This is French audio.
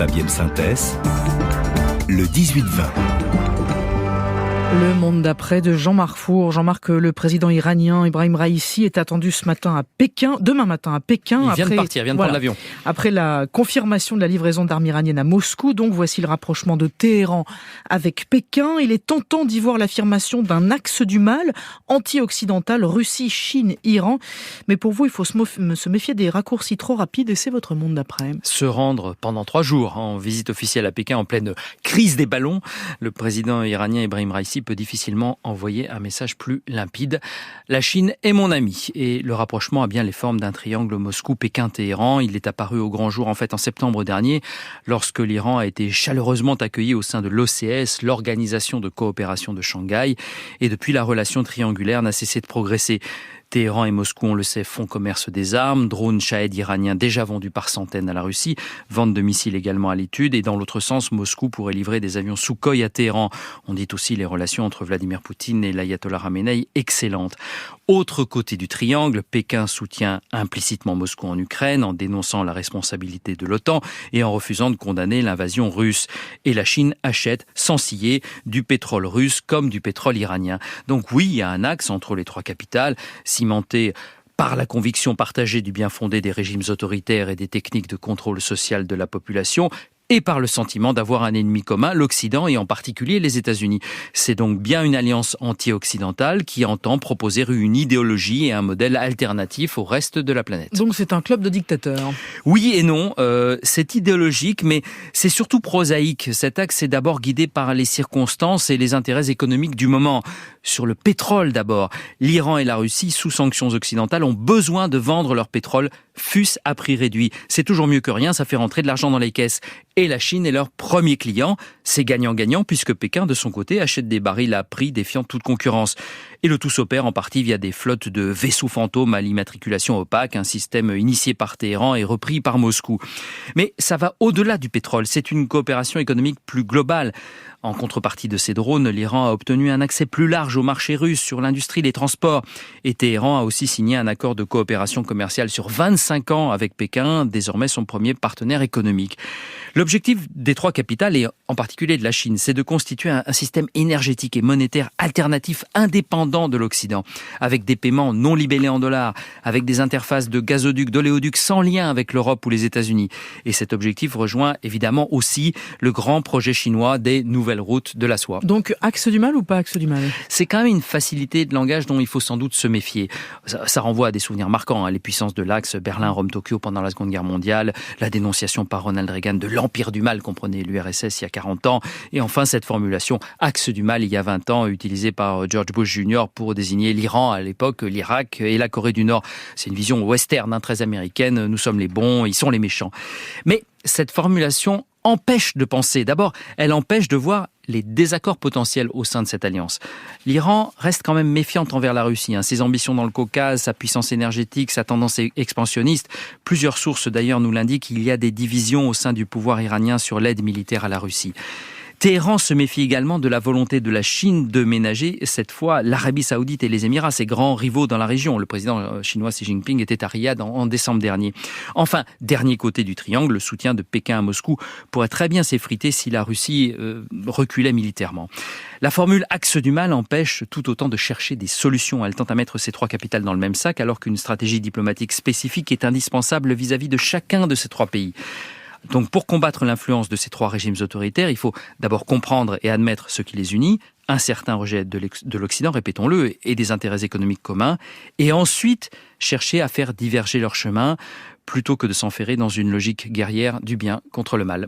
Fabienne Synthès, le 18-20. Le monde d'après de Jean Marfour. Jean-Marc, le président iranien Ebrahim Raïssi est attendu demain matin à Pékin. Il vient de partir, il vient de prendre l'avion. Après la confirmation de la livraison d'armes iraniennes à Moscou, donc voici le rapprochement de Téhéran avec Pékin. Il est tentant d'y voir l'affirmation d'un axe du mal anti-occidental, Russie, Chine, Iran. Mais pour vous, il faut se méfier des raccourcis trop rapides et c'est votre monde d'après. Se rendre pendant 3 jours en visite officielle à Pékin en pleine crise des ballons, le président iranien Ebrahim Raïssi peut difficilement envoyer un message plus limpide. La Chine est mon ami et le rapprochement a bien les formes d'un triangle Moscou-Pékin-Téhéran. Il est apparu au grand jour en septembre dernier lorsque l'Iran a été chaleureusement accueilli au sein de l'OCS, l'Organisation de coopération de Shanghai, et depuis la relation triangulaire n'a cessé de progresser. Téhéran et Moscou, on le sait, font commerce des armes, drones Shahed iraniens déjà vendus par centaines à la Russie, vente de missiles également à l'étude, et dans l'autre sens, Moscou pourrait livrer des avions Sukhoi à Téhéran. On dit aussi les relations entre Vladimir Poutine et l'ayatollah Khamenei excellentes. Autre côté du triangle, Pékin soutient implicitement Moscou en Ukraine en dénonçant la responsabilité de l'OTAN et en refusant de condamner l'invasion russe. Et la Chine achète, sans ciller, du pétrole russe comme du pétrole iranien. Donc oui, il y a un axe entre les 3 capitales, cimenté par la conviction partagée du bien fondé des régimes autoritaires et des techniques de contrôle social de la population, et par le sentiment d'avoir un ennemi commun, l'Occident et en particulier les États-Unis. C'est donc bien une alliance anti-occidentale qui entend proposer une idéologie et un modèle alternatif au reste de la planète. Donc c'est un club de dictateurs. Oui et non, c'est idéologique, mais c'est surtout prosaïque. Cet axe est d'abord guidé par les circonstances et les intérêts économiques du moment. Sur le pétrole d'abord, l'Iran et la Russie, sous sanctions occidentales, ont besoin de vendre leur pétrole, fût-ce à prix réduit. C'est toujours mieux que rien, ça fait rentrer de l'argent dans les caisses. Et la Chine est leur premier client. C'est gagnant-gagnant puisque Pékin, de son côté, achète des barils à prix défiant toute concurrence. Et le tout s'opère en partie via des flottes de vaisseaux fantômes à l'immatriculation opaque, un système initié par Téhéran et repris par Moscou. Mais ça va au-delà du pétrole, c'est une coopération économique plus globale. En contrepartie de ces drones, l'Iran a obtenu un accès plus large au marché russe sur l'industrie des transports. Et Téhéran a aussi signé un accord de coopération commerciale sur 25 ans avec Pékin, désormais son premier partenaire économique. L'objectif des 3 capitales, et en particulier de la Chine, c'est de constituer un système énergétique et monétaire alternatif indépendant de l'Occident, avec des paiements non libellés en dollars, avec des interfaces de gazoducs, d'oléoducs sans lien avec l'Europe ou les États-Unis. Et cet objectif rejoint évidemment aussi le grand projet chinois des nouvelles routes de la soie. Donc axe du mal ou pas axe du mal ? C'est quand même une facilité de langage dont il faut sans doute se méfier. Ça renvoie à des souvenirs marquants, les puissances de l'axe Berlin-Rome-Tokyo pendant la Seconde Guerre mondiale, la dénonciation par Ronald Reagan de l'empire du mal, comprenez l'URSS il y a 40 ans, et enfin cette formulation axe du mal il y a 20 ans, utilisée par George Bush Jr. pour désigner l'Iran à l'époque, l'Irak et la Corée du Nord. C'est une vision western, très américaine, nous sommes les bons, ils sont les méchants. Mais cette formulation empêche de penser. D'abord, elle empêche de voir les désaccords potentiels au sein de cette alliance. L'Iran reste quand même méfiante envers la Russie. Ses ambitions dans le Caucase, sa puissance énergétique, sa tendance expansionniste. Plusieurs sources d'ailleurs nous l'indiquent, il y a des divisions au sein du pouvoir iranien sur l'aide militaire à la Russie. Téhéran se méfie également de la volonté de la Chine de ménager, cette fois, l'Arabie Saoudite et les Émirats, ses grands rivaux dans la région. Le président chinois Xi Jinping était à Riyad en décembre dernier. Enfin, dernier côté du triangle, le soutien de Pékin à Moscou pourrait très bien s'effriter si la Russie reculait militairement. La formule axe du mal empêche tout autant de chercher des solutions. Elle tente à mettre ces 3 capitales dans le même sac, alors qu'une stratégie diplomatique spécifique est indispensable vis-à-vis de chacun de ces 3 pays. Donc pour combattre l'influence de ces 3 régimes autoritaires, il faut d'abord comprendre et admettre ce qui les unit, un certain rejet de l'Occident, répétons-le, et des intérêts économiques communs, et ensuite chercher à faire diverger leurs chemins, plutôt que de s'enferrer dans une logique guerrière du bien contre le mal.